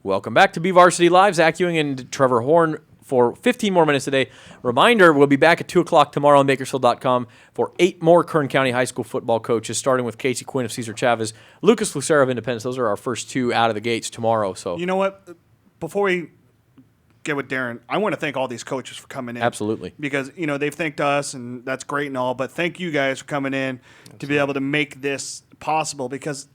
Welcome back to BVarsity Live. Zach Ewing and Trevor Horn for 15 more minutes today. Reminder, we'll be back at 2 o'clock tomorrow on Bakersfield.com for 8 more Kern County High School football coaches, starting with Casey Quinn of Cesar Chavez, Lucas Lucero of Independence. Those are our first 2 out of the gates tomorrow. So you know what? Before we get with Darren, I want to thank all these coaches for coming in. Absolutely. Because, they've thanked us, and that's great and all, but thank you guys for coming in to be able to make this possible. Because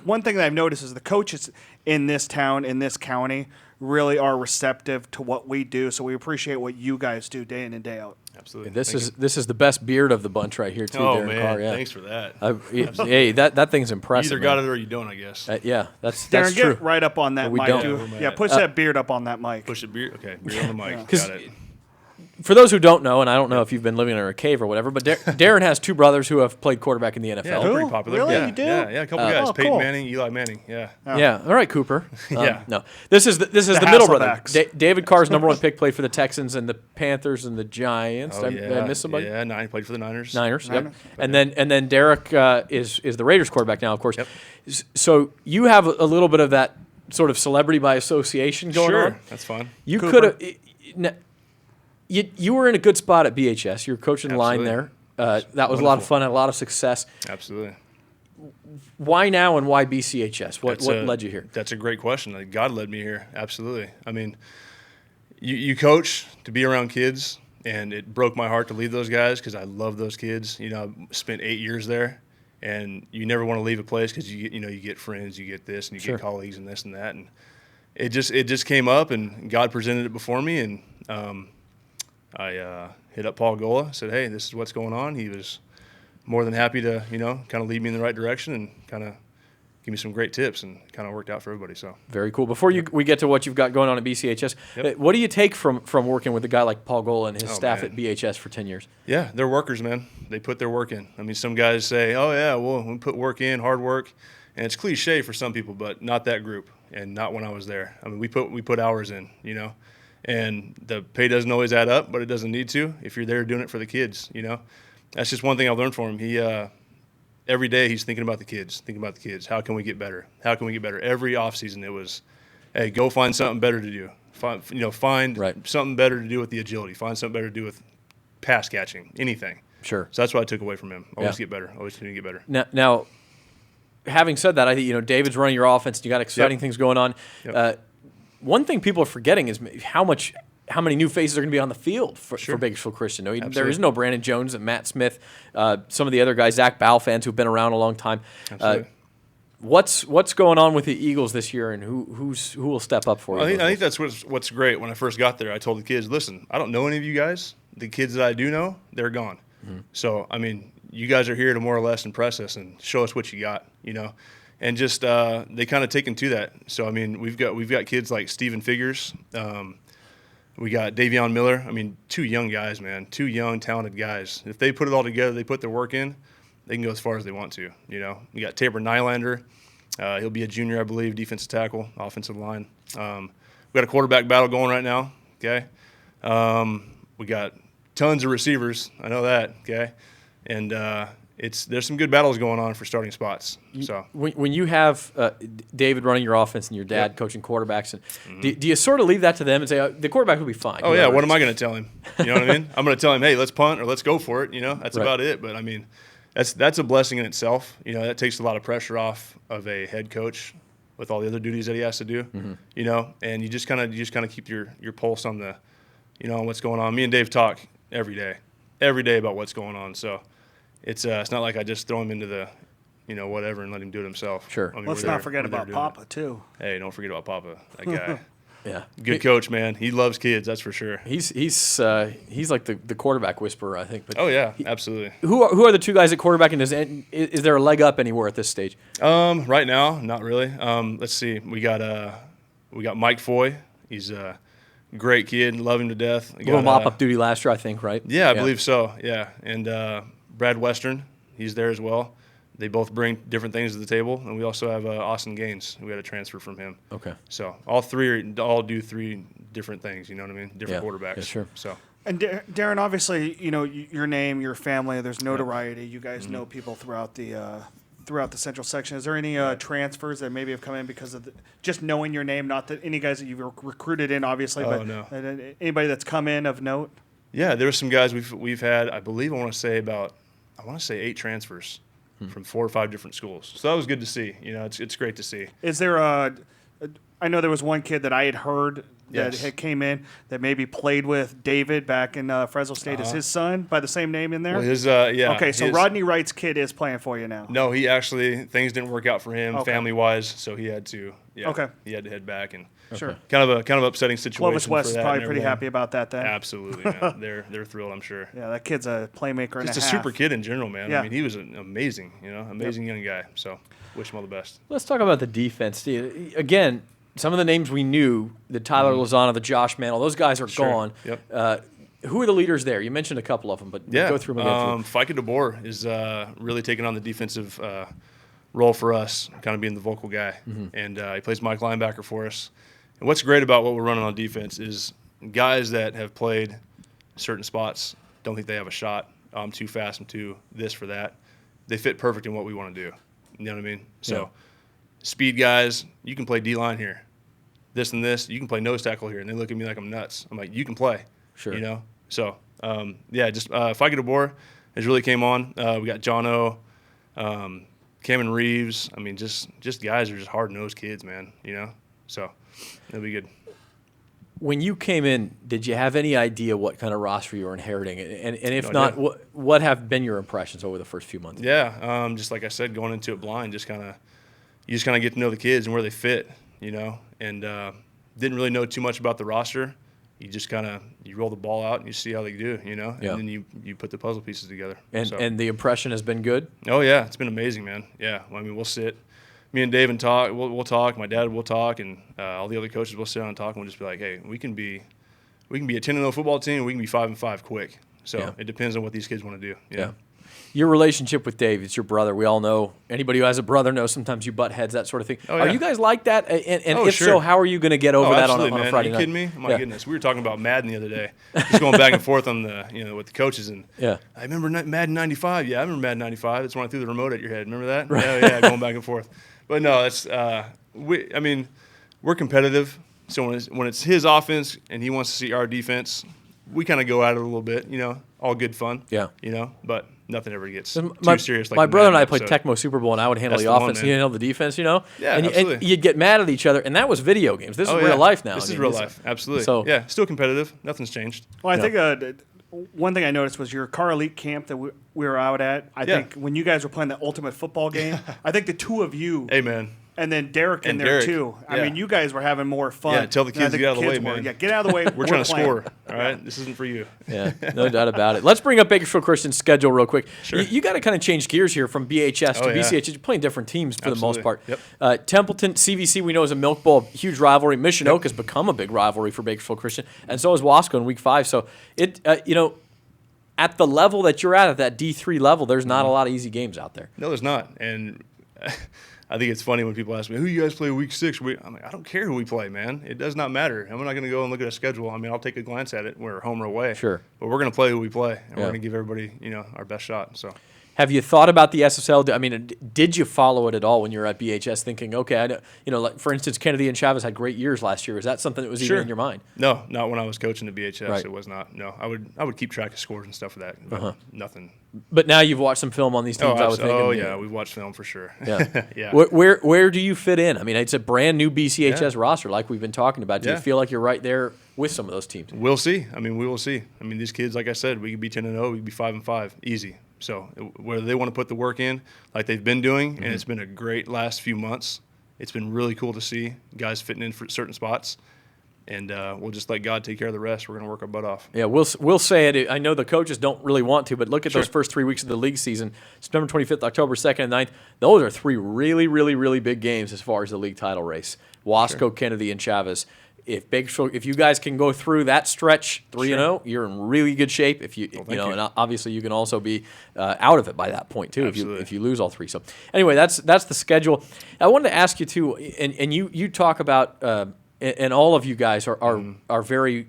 one thing that I've noticed is the coaches in this town, in this county, really are receptive to what we do. So we appreciate what you guys do day in and day out. Absolutely. This is the best beard of the bunch right here, too, Darren man. Carr. Yeah. Thanks for that. Hey, that thing's impressive. You either got it or you don't, I guess. Yeah, that's Darren, true. get right up on that we mic. don't. Yeah, push that beard up on that mic. Push the beard. Okay, beard on the mic. Yeah. Got it. For those who don't know, and I don't know if you've been living in a cave or whatever, but Darren has 2 brothers who have played quarterback in the NFL. Yeah, pretty popular. Really? Yeah, You do? Yeah, a couple guys. Peyton cool. Manning, Eli Manning. Yeah. Yeah. All right, Cooper. Yeah. No, this is the middle brother. Hasselbacks. David Carr's #1 pick, played for the Texans and the Panthers and the Giants. Oh, Did I miss somebody? Yeah, played for the Niners. Niners. Yep. Niners. And then Derek is the Raiders quarterback now, of course. Yep. So you have a little bit of that sort of celebrity by association going on. Sure, that's fun. You Cooper. could have. You were in a good spot at BHS. You were coaching line there. That was a lot of fun, had a lot of success. Absolutely. Why now and why BCHS? What led you here? That's a great question. Like, God led me here. Absolutely. I mean, you coach to be around kids, and it broke my heart to leave those guys because I love those kids. I spent 8 years there, and you never want to leave a place because you get friends, you get this, and you get colleagues and this and that, and it just came up, and God presented it before me, and I hit up Paul Gola, said, hey, this is what's going on. He was more than happy to, kind of lead me in the right direction and kind of give me some great tips, and kind of worked out for everybody. So very cool. Before we get to what you've got going on at BCHS, what do you take from working with a guy like Paul Gola and his staff at BHS for 10 years? Yeah, they're workers, man. They put their work in. I mean, some guys say, oh, yeah, well, we put work in, hard work. And it's cliche for some people, but not that group, and not when I was there. I mean, we put hours in, And the pay doesn't always add up, but it doesn't need to if you're there doing it for the kids, That's just one thing I've learned from him. He every day he's thinking about the kids. How can we get better? Every offseason it was, hey, go find something better to do. Find something better to do with the agility. Find something better to do with pass catching, anything. Sure. So that's what I took away from him. Always get better. Always continue to get better. Now, having said that, I think, David's running your offense. You got exciting things going on. Yep. One thing people are forgetting is how many new faces are going to be on the field for Bakersfield Christian. There is no Brandon Jones and Matt Smith, some of the other guys, Zach Bowell fans who've been around a long time. What's going on with the Eagles this year, and who will step up for you? I think that's what's great. When I first got there, I told the kids, listen, I don't know any of you guys. The kids that I do know, they're gone. Mm-hmm. So, I mean, you guys are here to more or less impress us and show us what you got, And just they kind of taken to that. So, I mean, we've got kids like Steven Figures. We got Davion Miller. I mean, 2 young guys, man. 2 young, talented guys. If they put it all together, they put their work in, they can go as far as they want to, We got Tabor Nylander. He'll be a junior, I believe, defensive tackle, offensive line. We got a quarterback battle going right now, okay? We got tons of receivers. I know that, okay? And there's some good battles going on for starting spots. So when you have David running your offense and your dad coaching quarterbacks, and do you sort of leave that to them and say the quarterback will be fine? Oh yeah, what am I going to tell him? You know what I mean? I'm going to tell him, hey, let's punt or let's go for it. That's about it. But I mean, that's a blessing in itself. That takes a lot of pressure off of a head coach with all the other duties that he has to do. Mm-hmm. And you just kind of keep your pulse on the, on what's going on. Me and Dave talk every day about what's going on. So. It's not like I just throw him into the, whatever and let him do it himself. Sure. I mean, Let's not forget about Papa, too. Hey, don't forget about Papa, that guy. Yeah. Good coach, man. He loves kids, that's for sure. He's like the quarterback whisperer, I think. But oh, yeah, absolutely. Who are the 2 guys at quarterback, and is there a leg up anywhere at this stage? Right now, not really. Let's see. We got Mike Foy. He's a great kid, love him to death. A little mop-up duty last year, I think, right? Yeah, I believe so, yeah. And Brad Western, he's there as well. They both bring different things to the table, and we also have Austin Gaines. We had a transfer from him. Okay. So all do 3 different things. You know what I mean? Different quarterbacks. Yeah, sure. So. And Darren, obviously, your name, your family. There's notoriety. You guys know people throughout the throughout the Central section. Is there any transfers that maybe have come in because of just knowing your name? Not that any guys that you've recruited in, obviously, but no. Anybody that's come in of note? Yeah, there were some guys we've had. I believe I want to say 8 transfers from 4 or 5 different schools. So that was good to see. It's great to see. Is there I know there was one kid that I had heard that had came in that maybe played with David back in Fresno State. Is his son by the same name in there? Well, Okay, so Rodney Wright's kid is playing for you now. No, he actually things didn't work out for him family wise, so he had to. Yeah, Okay. He had to head back and. Sure. Kind of upsetting situation. Clovis West for is that probably and pretty everything. happy about that then. Absolutely, man. They're thrilled, I'm sure. Yeah, that kid's a playmaker and Just a a half. super kid in general, man. Yeah. I mean, he was amazing, amazing young guy. So wish him all the best. Let's talk about the defense. Again, some of the names we knew, the Tyler Lozano, the Josh Mantle, those guys are gone. Yep. Who are the leaders there? You mentioned a couple of them, but go through them again. Fika DeBoer is really taking on the defensive role for us, kind of being the vocal guy. And he plays Mike linebacker for us. And what's great about what we're running on defense is guys that have played certain spots don't think they have a shot. I'm too fast, I'm too this for that. They fit perfect in what we want to do. You know what I mean? So speed guys, you can play D-line here. This and this, you can play nose tackle here. And they look at me like I'm nuts. I'm like, you can play. Sure. So, just Fika DeBoer has really came on. We got John O., Cameron Reeves. I mean, just guys are just hard-nosed kids, man, So it'll be good. When you came in, did you have any idea what kind of roster you were inheriting? And if not, what have been your impressions over the first few months? Yeah, just like I said, going into it blind, you just kind of get to know the kids and where they fit, and didn't really know too much about the roster. You just you roll the ball out and you see how they do, and then you put the puzzle pieces together. And the impression has been good? Oh, yeah, it's been amazing, man. Yeah, I mean, we'll sit. Me and Dave and talk. We'll talk. My dad will talk, and all the other coaches will sit down and talk. And we'll just be like, "Hey, we can be a 10-0 football team. We can be 5-5 quick." So it depends on what these kids want to do. Yeah. Your relationship with Dave, it's your brother. We all know. Anybody who has a brother knows sometimes you butt heads, that sort of thing. Oh, Are you guys like that? And if so, how are you going to get over that on a Friday night? Are you kidding me? My goodness, we were talking about Madden the other day, just going back and forth on the with the coaches. And I remember Madden '95. Yeah, I remember Madden '95. It's when I threw the remote at your head. Remember that? Right. Yeah, going back and forth. But no, it's we're competitive. So when it's his offense and he wants to see our defense, we kind of go at it a little bit. All good fun. Yeah. But nothing ever gets too serious. Like my brother and I played Tecmo Super Bowl, and I would handle That's the the offense, one, and he handled the defense. Yeah, and absolutely. you'd get mad at each other, and that was video games. This is real life now. This is real life. Absolutely. So yeah, still competitive. Nothing's changed. Well, I think one thing I noticed was your Car Elite camp that we were out at. I think when you guys were playing the ultimate football game, I think the two of you. Hey, man. And then Derek in there too. I mean, you guys were having more fun. Yeah, tell the kids to get out of the way, man. Yeah, get out of the way. We're trying to score. All right, this isn't for you. Yeah, no doubt about it. Let's bring up Bakersfield Christian's schedule real quick. Sure. You got to kind of change gears here from BHS to BCHS. You're playing different teams for the most part. Yep. Templeton, CVC, we know is a Milk Bowl, huge rivalry. Mission Oak has become a big rivalry for Bakersfield Christian, and so is Wasco in Week 5. So it, at the level that you're at that D3 level, there's not a lot of easy games out there. No, there's not, and. I think it's funny when people ask me, who you guys play Week 6? I'm like, I don't care who we play, man. It does not matter. I'm not going to go and look at a schedule. I mean, I'll take a glance at it. We're home or away. Sure. But we're going to play who we play, and we're going to give everybody, our best shot. So. Have you thought about the SSL? I mean, did you follow it at all when you were at BHS thinking, okay, like for instance, Kennedy and Chavez had great years last year. Is that something that was even in your mind? No, not when I was coaching the BHS. Right. It was not. No, I would keep track of scores and stuff for that, but nothing. But now you've watched some film on these teams, I would think. Oh, yeah, we've watched film for sure. Yeah. Yeah. Where do you fit in? I mean, it's a brand new BCHS roster like we've been talking about. Do you feel like you're right there with some of those teams? We'll see. I mean, we will see. I mean, these kids, like I said, we could be 10-0, we could be 5-5, easy. So whether they want to put the work in like they've been doing, and it's been a great last few months, it's been really cool to see guys fitting in for certain spots. And we'll just let God take care of the rest. We're going to work our butt off. Yeah, we'll say it. I know the coaches don't really want to, but look at those first 3 weeks of the league season, September 25th, October 2nd, and 9th. Those are 3 really, really, really big games as far as the league title race. Wasco, Kennedy, and Chavez. If you guys can go through that stretch 3-0, you're in really good shape. If you and obviously you can also be out of it by that point too. If you lose all 3. So anyway, that's the schedule. I wanted to ask you too, and you talk about and all of you guys are very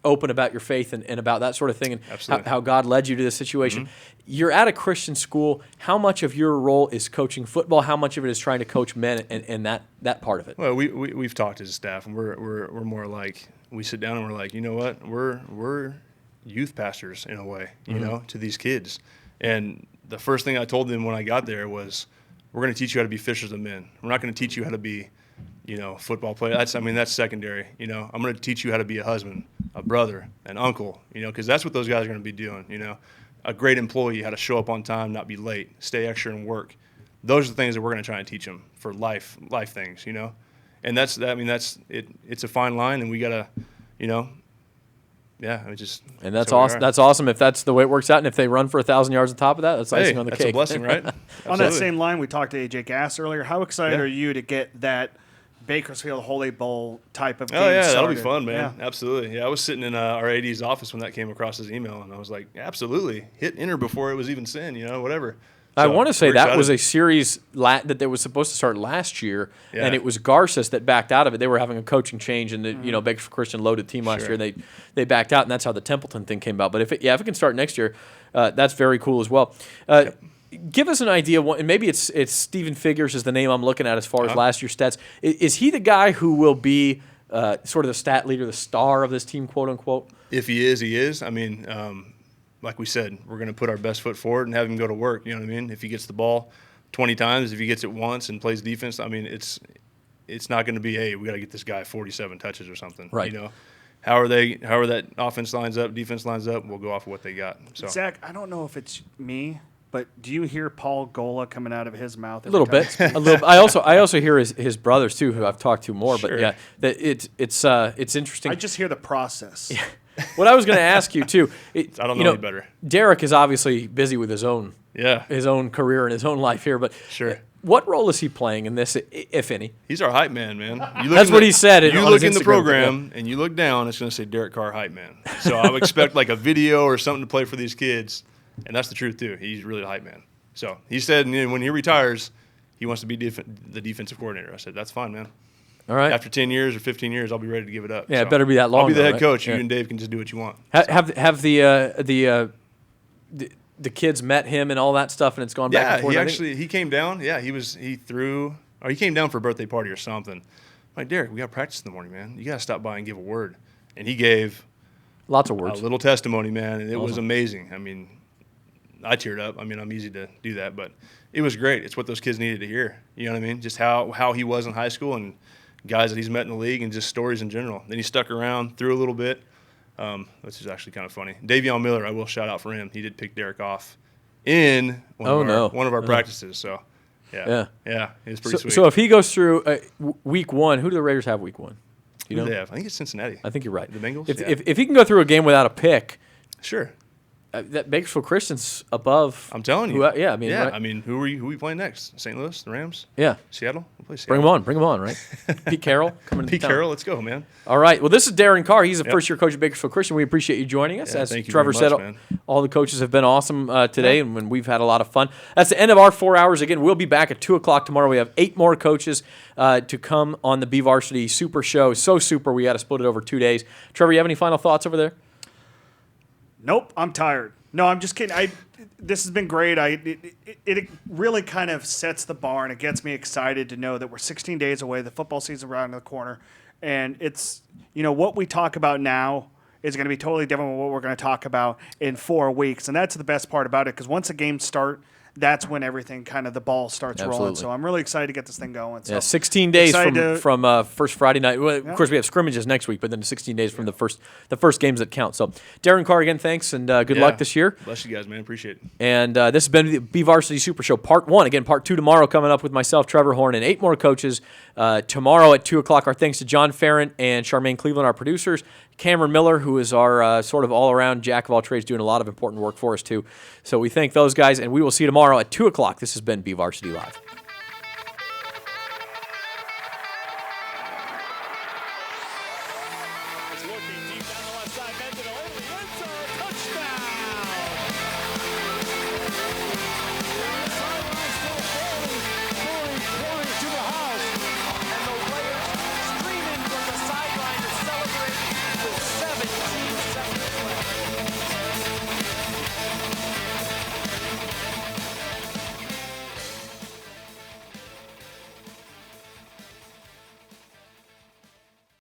open about your faith and about that sort of thing, and Absolutely. how God led you to this situation. You're at a Christian school. How much of your role is coaching football? How much of it is trying to coach men and that part of it? Well, we've talked as a staff, and we're more like, we sit down and we're like, you know what, we're youth pastors in a way, you know, to these kids. And the first thing I told them when I got there was, we're going to teach you how to be fishers of men. We're not going to teach you how to be, you know, football player. That's secondary. You know, I'm going to teach you how to be a husband, a brother, an uncle, you know, because that's what those guys are going to be doing, you know. A great employee, how to show up on time, not be late, stay extra and work. Those are the things that we're going to try and teach them for life things, you know. And that's it. It's a fine line, and we got to, you know, yeah, and that's awesome. That's awesome if that's the way it works out, and if they run for 1,000 yards on top of that, that's icing on the that's cake. a blessing, right? On that same line, we talked to AJ Gass earlier. How excited are you to get that Bakersfield Holy Bowl type of game that'll started? be fun, man. Yeah. Absolutely. Yeah, I was sitting in our AD's office when that came across his email, and I was like, absolutely, hit enter before it was even sent, you know, whatever. I So, want to say we're that excited. was a series that they was supposed to start last year, Yeah. and it was Garces that backed out of it. They were having a coaching change, and you know, Bakersfield Christian loaded team last Sure. year. They backed out, and that's how the Templeton thing came about. But if it can start next year, that's very cool as well. Give us an idea, and maybe it's Stephen Figures is the name I'm looking at as far as last year's stats. Is he the guy who will be sort of the stat leader, the star of this team, quote unquote? If he is, he is. I mean, like we said, we're going to put our best foot forward and have him go to work. You know what I mean? If he gets the ball 20 times, if he gets it once and plays defense, I mean, it's not going to be, hey, we got to get this guy 47 touches or something. Right. You know, however that offense lines up, defense lines up, we'll go off of what they got. So Zach, I don't know if it's me, but do you hear Paul Gola coming out of his mouth? A little bit. A little. I also hear his brothers too, who I've talked to more. But Sure. yeah, it's interesting. I just hear the process. What I was going to ask you too. I don't know any better. Derek is obviously busy with his own career and his own life here. But Sure. what role is he playing in this, if any? He's our hype man, man. That's what he said. You on look his in the Instagram, program and you look down, it's going to say Darren Carr hype man. So I would expect like a video or something to play for these kids, and that's the truth too. He's really a hype man. So he said when he retires, he wants to be the defensive coordinator. I said that's fine, man. All right. After 10 years or 15 years, I'll be ready to give it up. Yeah, So it better be that long. I'll be the though, head right? coach. Yeah. You and Dave can just do what you want. Have the kids met him and all that stuff, and it's gone back Yeah, and forth? he came down. Yeah, he came down for a birthday party or something. I'm like, Derek, we got practice in the morning, man. You got to stop by and give a word. And he gave Lots of words. a little testimony, man, and it was amazing. I mean, I teared up. I mean, I'm easy to do that, but it was great. It's what those kids needed to hear. You know what I mean? Just how he was in high school and guys that he's met in the league and just stories in general. Then he stuck around, threw a little bit, which is actually kind of funny. Davion Miller, I will shout out for him. He did pick Derek off in one of our practices. So, yeah, it was pretty sweet. So if he goes through week one, who do the Raiders have week one? Who do they have? I think it's Cincinnati. I think you're right. The Bengals? If he can go through a game without a pick, Sure. that Bakersfield Christian's above. I'm telling you. Right? I mean, who are we playing next? St. Louis, the Rams? Yeah. Seattle? We'll play Seattle. Bring him on, right? Pete Carroll coming to Pete town. Carroll, let's go, man. All right. Well, this is Darren Carr. He's a first-year coach at Bakersfield Christian. We appreciate you joining us. Yeah, As thank you Trevor very much, said, man. all the coaches have been awesome today, and we've had a lot of fun. That's the end of our 4 hours. Again, we'll be back at 2 o'clock tomorrow. We have 8 more coaches to come on the BVarsity Super Show. So super, we had to split it over 2 days. Trevor, you have any final thoughts over there? Nope, I'm tired. No, I'm just kidding. This has been great. It really kind of sets the bar, and it gets me excited to know that we're 16 days away. The football season around the corner, and it's what we talk about now is going to be totally different from what we're going to talk about in 4 weeks, and that's the best part about it because once the games start, that's when everything kind of the ball starts rolling. Absolutely. So I'm really excited to get this thing going. So 16 days excited from first Friday night. Well, of course, we have scrimmages next week, but then 16 days from the first games that count. So, Darren Carr, again, thanks, and good luck this year. Bless you guys, man. Appreciate it. And this has been the BVarsity Super Show, Part 1. Again, Part 2 tomorrow coming up with myself, Trevor Horn, and 8 more coaches. Tomorrow at 2 o'clock, our thanks to John Farron and Charmaine Cleveland, our producers. Cameron Miller, who is our sort of all-around jack of all trades, doing a lot of important work for us, too. So we thank those guys, and we will see you tomorrow at 2 o'clock. This has been BVarsity Live.